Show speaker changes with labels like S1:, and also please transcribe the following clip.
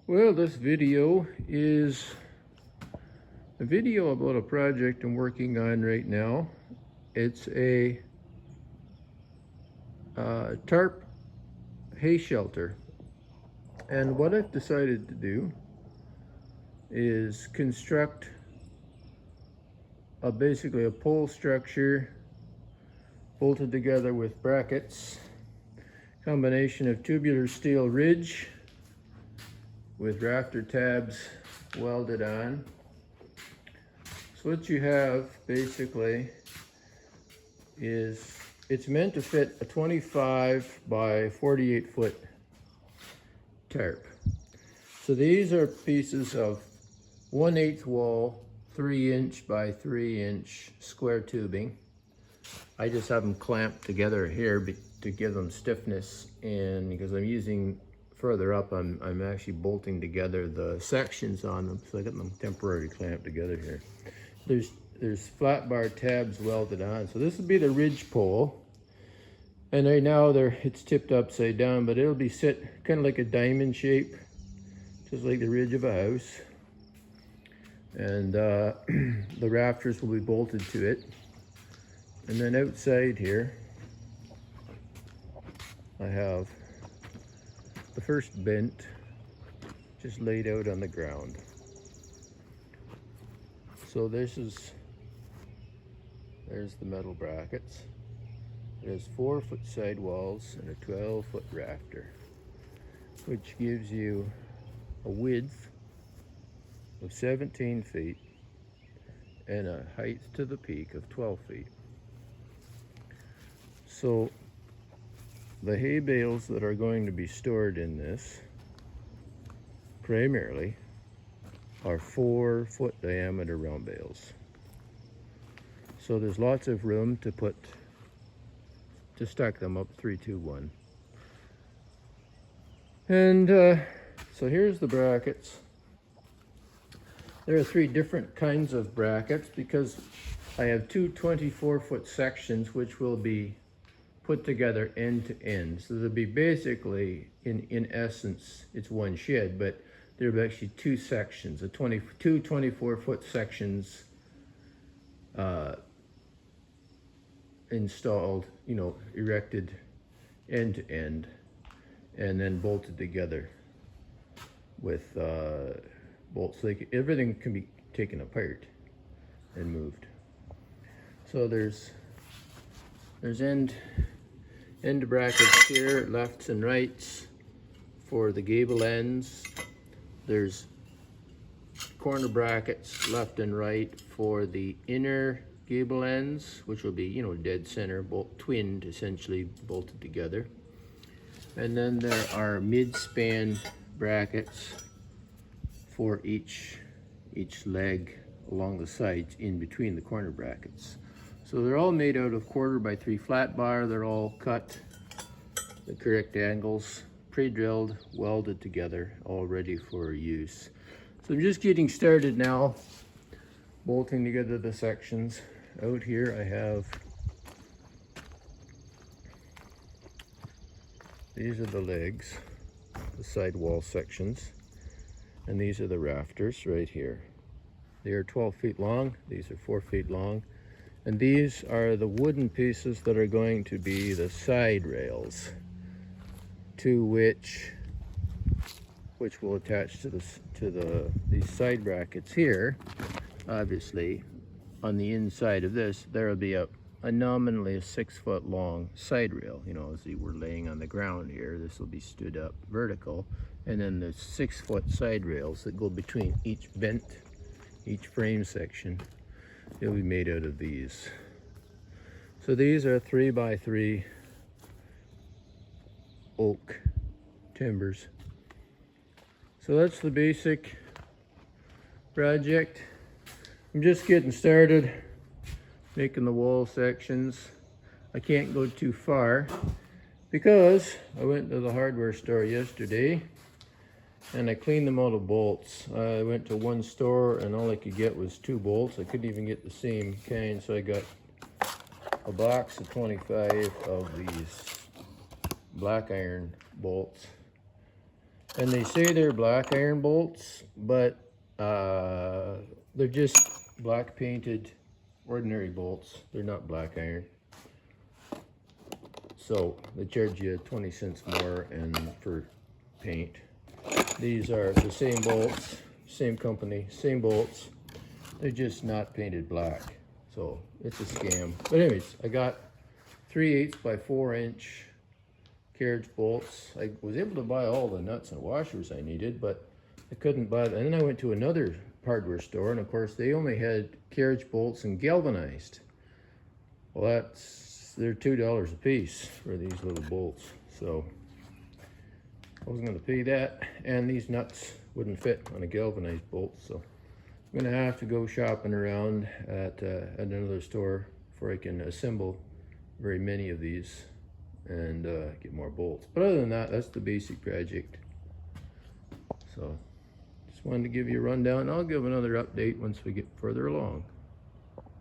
S1: Well, this video is a video about a project I'm working on right now. It's a tarp hay shelter. And what I've decided to do is construct basically a pole structure bolted together with brackets, combination of tubular steel ridge with rafter tabs welded on. So what you have basically is it's meant to fit a 25 by 48 foot tarp. So these are pieces of 1/8 wall, 3" by 3" square tubing. I just have them clamped together here to give them stiffness, and because I'm using further up, I'm actually bolting together the sections on them, so I got them temporarily clamped together here. There's flat bar tabs welded on, so this will be the ridge pole, and right now it's tipped upside down, but it'll be set kind of like a diamond shape, just like the ridge of a house, and the rafters will be bolted to it. And then outside here I have the first bent just laid out on the ground. So there's the metal brackets. There's 4-foot sidewalls and a 12-foot rafter, which gives you a width of 17 feet and a height to the peak of 12 feet. So the hay bales that are going to be stored in this primarily are 4-foot diameter round bales. So there's lots of room to stack them up 3, 2, 1. And so here's the brackets. There are 3 different kinds of brackets because I have 2 24-foot sections which will be put together end to end. So there'll be basically, in essence, it's one shed, but there'll be actually 2 sections, two 24-foot sections installed, erected end to end, and then bolted together with bolts. So everything can be taken apart and moved. So there's end brackets here, lefts and rights for the gable ends. There's corner brackets left and right for the inner gable ends, which will be, dead center, twinned, essentially bolted together. And then there are mid-span brackets for each leg along the sides in between the corner brackets. So they're all made out of 1/4 by 3 flat bar. They're all cut the correct angles, pre-drilled, welded together, all ready for use. So I'm just getting started now, bolting together the sections. Out here I have, these are the legs, the sidewall sections, and these are the rafters right here. They are 12 feet long, these are 4 feet long. And these are the wooden pieces that are going to be the side rails, to which will attach to these side brackets here. Obviously, on the inside of this, there will be a nominally a 6-foot long side rail. As you were laying on the ground here, this will be stood up vertical, and then the 6-foot side rails that go between each frame section. They'll be made out of these. So these are 3 by 3 oak timbers. So that's the basic project. I'm just getting started making the wall sections. I can't go too far because I went to the hardware store yesterday and I cleaned them out of bolts. I went to one store and all I could get was 2 bolts. I couldn't even get the same kind, so I got a box of 25 of these black iron bolts. And they say they're black iron bolts, but they're just black painted ordinary bolts. They're not black iron. So they charge you 20 cents more and for paint. These are the same bolts, same company, same bolts. They're just not painted black. So it's a scam. But anyways, I got 3/8 by 4" carriage bolts. I was able to buy all the nuts and washers I needed, but I couldn't buy them. And then I went to another hardware store, and of course they only had carriage bolts and galvanized. Well, they're $2 a piece for these little bolts. So I wasn't going to pay that, and these nuts wouldn't fit on a galvanized bolt. So I'm going to have to go shopping around at another store before I can assemble very many of these and get more bolts. But other than that, that's the basic project. So just wanted to give you a rundown. I'll give another update once we get further along.